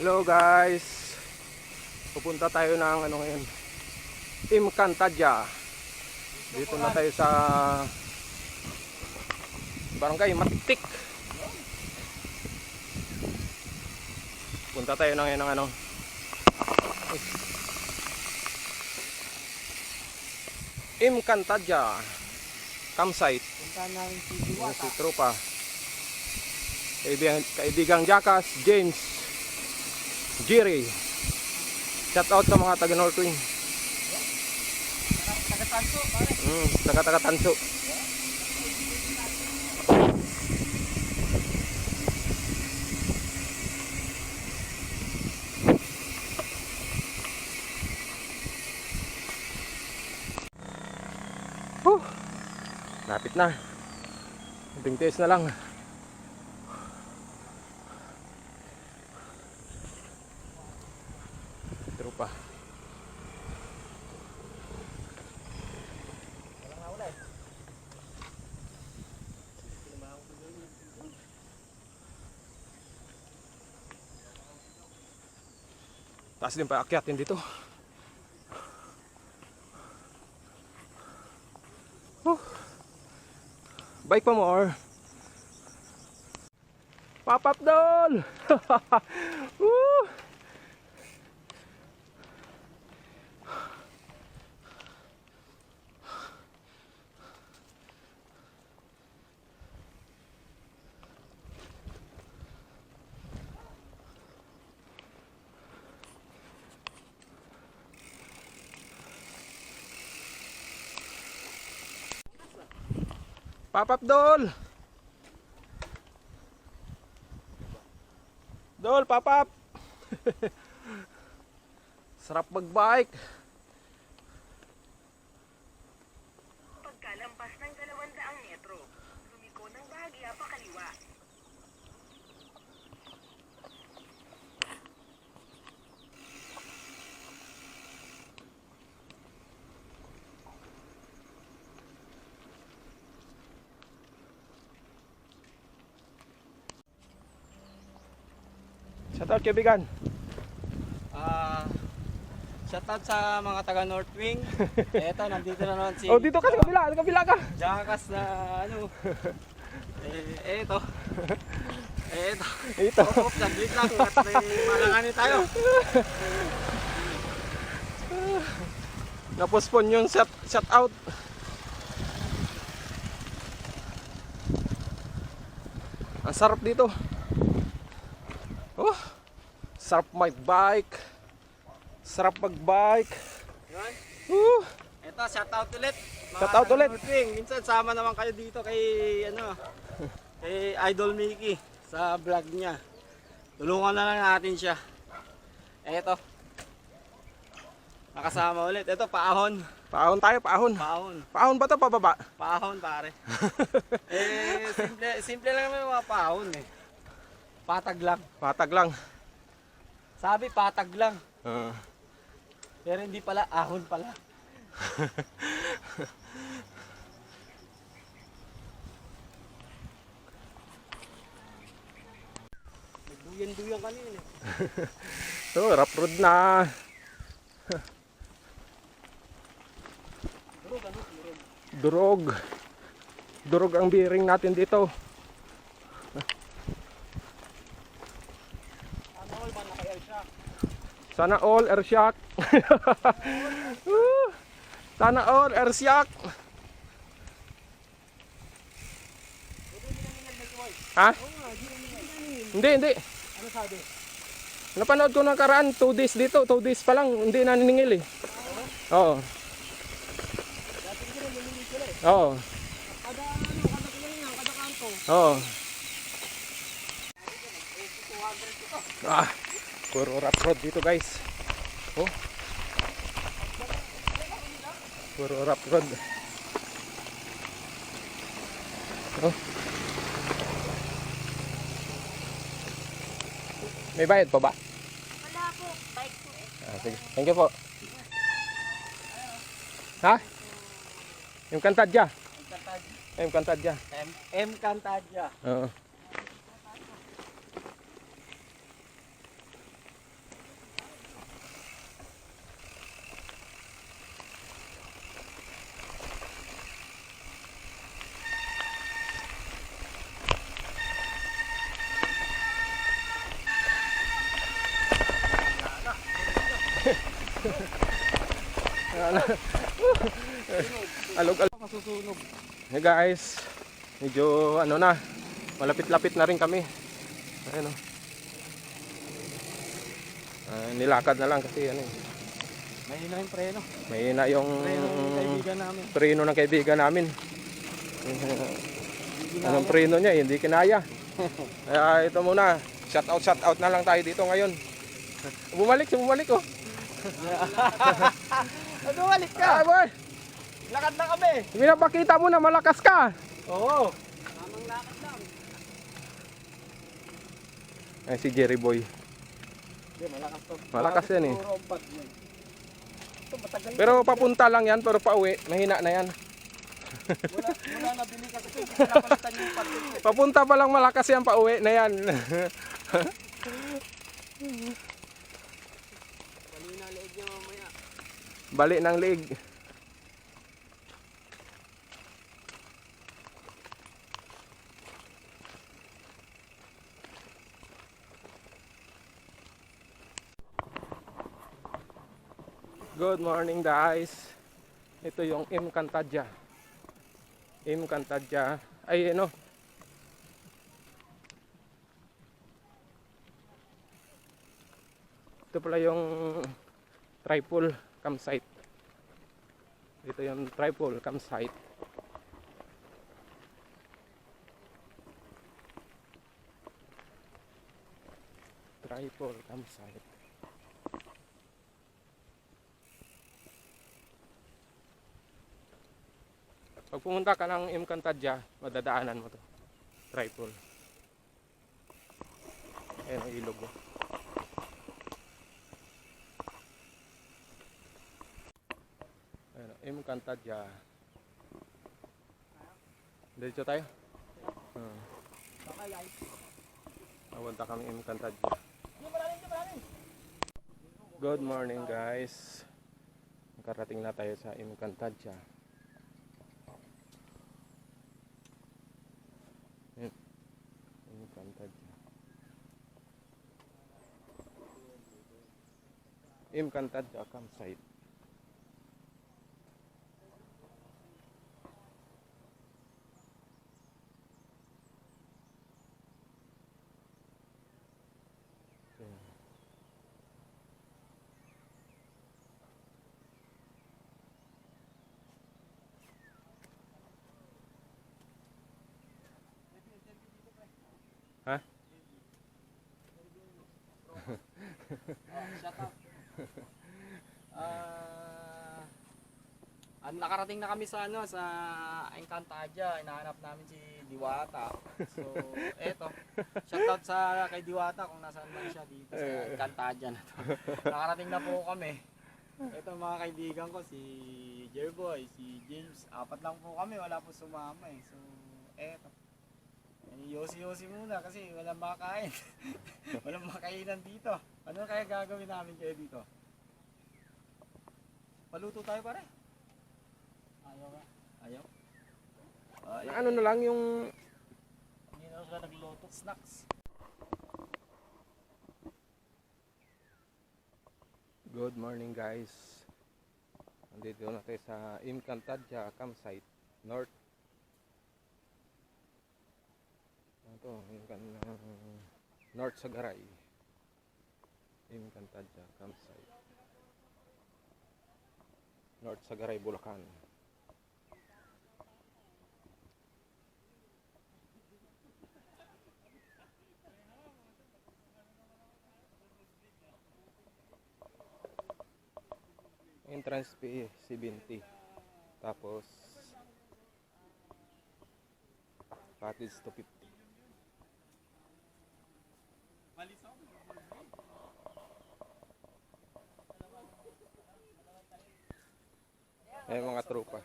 Hello guys, pupunta tayo ng ano ngayon, Imkantadja. Dito na tayo sa Barangay Matik. Punta tayo na ngayon ng ano, Imkantadja campsite. Punta namin si Yung Diwata. si Tropa, kaibigang Jackass, James, Jerry. Shout out sa mga taga Northwing. Taga-Tanso, pare. Taga Tanso. Lapit na. Kunting tiis na lang. Tropa. Taas din pa akyatin dito. Bike pa more. Pop-up doll. Woo! Pop-up doll. Doll, pop-up. Sarap mag-bike. Pagkalampas ng 200 metro, lumiko ng bahagya pakaliwa. Shoutout kaibigan. Shoutout sa mga taga Northwing. Eto, nandito na naman si Oh, dito ka sa kabila ka. Jackass na ano. Eto. Ito. Oops, saglit lang. At may malanganin tayo. Napospon yung shoutout. Ang sarap dito. Oh, sarap mag-bike. Sarap mag-bike. Yun. Eto, shoutout ulit. Mga Shoutout taga ulit. Northwing. Minsan sama naman kayo dito kay kay Idol Mickey sa vlog niya. Tulungan na lang natin siya. Eto. Nakasama ulit. Eto, paahon. Paahon tayo, paahon. Paahon. Paahon ba ito, pababa? Paahon, pare. Simple lang naman yung mga paahon eh. Patag lang. Patag lang. Sabi, patag lang. Ah. Pero hindi pala, ahon pala. Nagduyan-duyan kanina eh. So, rough road na. Durog, ano? Durog. Durog. Durog ang bearing natin dito. Ano all ba naka-air shock? Sana all air shock. Sana all air shock. Ha? Hindi. Ano sabi? Napanood ko ng karaan 2 days dito, 2 days pa lang hindi naniningil eh. Oo. Oo. Kada pinanginan, kada kanto. Oo. Puro rough road dito guys. Oh. Puro rough road. Oh. May bayad pa ba? Wala po, bike po eh. Sige. Thank you po. Ha? Yung Kantadja. Kantadja. Kantadja. Oo. na. Alog-alog. Masusunog. Hey guys, medyo ano na, malapit-lapit na rin kami. Ayun oh. Nilakad na lang kasi ano eh. Mahina yung preno. Mahina yung Preno ng kaibigan namin. preno ng kaibigan namin. Anong preno niya, hindi kinaya. Kaya ito muna, shout out na lang tayo dito ngayon. Bumalik oh. Ano, balik ka? Ah, boy, Lakad na kami. pinapakita mo na malakas ka. Oo. Tamang lakad lang. Ay, si Jerry Boy. Hindi, malakas to. Malakas yan eh. Puro ang pad mo. Ito, matagal. Pero papunta lang yan, pero pauwi, mahina na yan. Wala nabili kasi ito. Hindi pinapalitan yung pad mo. Papunta pa lang malakas yan, pauwi na yan. Bali na leeg niya mamaya. Bali ng leeg. Good morning guys. Ito yung Imkantadja. Imkantadja. Ay ano. Ito pala yung tripole campsite. Ito yung tripole campsite. Tripole campsite. Pag pumunta ka ng Imkantadja, madadaanan mo to. Tripole. Ayan ang ilog. Oh. Ayan, Imkantadja. Diretso tayo. Pupunta kami Imkantadja. Good morning guys. Nakarating na tayo sa Imkantadja. Imkantadja campsite. Ha? Shut up. Nakarating na kami sa ano, sa Encantadia. Hinahanap namin si Diwata. So, eto. Shoutout sa kay Diwata kung nasaan man siya dito sa Encantadia na to. Nakarating na po kami. Ito mga kaibigan ko, si Jerboy, si James. 4 lang po kami, wala po sumama eh. So, eto. Yosi-yosi muna kasi walang makain. Walang makainan dito. Ano kaya gagawin namin kayo dito? Paluto tayo pare. Ayaw ka? Ayaw? Ano na lang yung Hindi na sila nagluto. Snacks. good morning guys. Nandito na tayo sa Imkantadja campsite North. Ito, yung North Sagaray. Imkantadja campsite. North Sagaray, Bulacan. Entrance fee 70. Tapos package to 50. Ay mga tropa,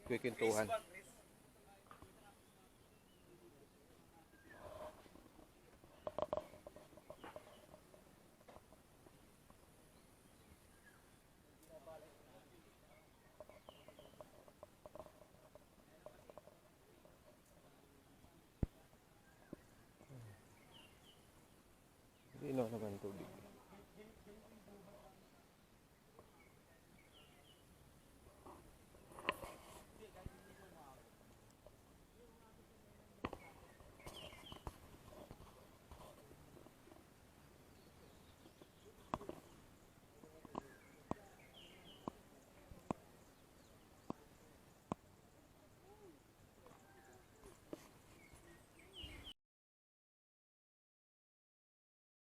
kwikintuhan. Linaw naman tubig.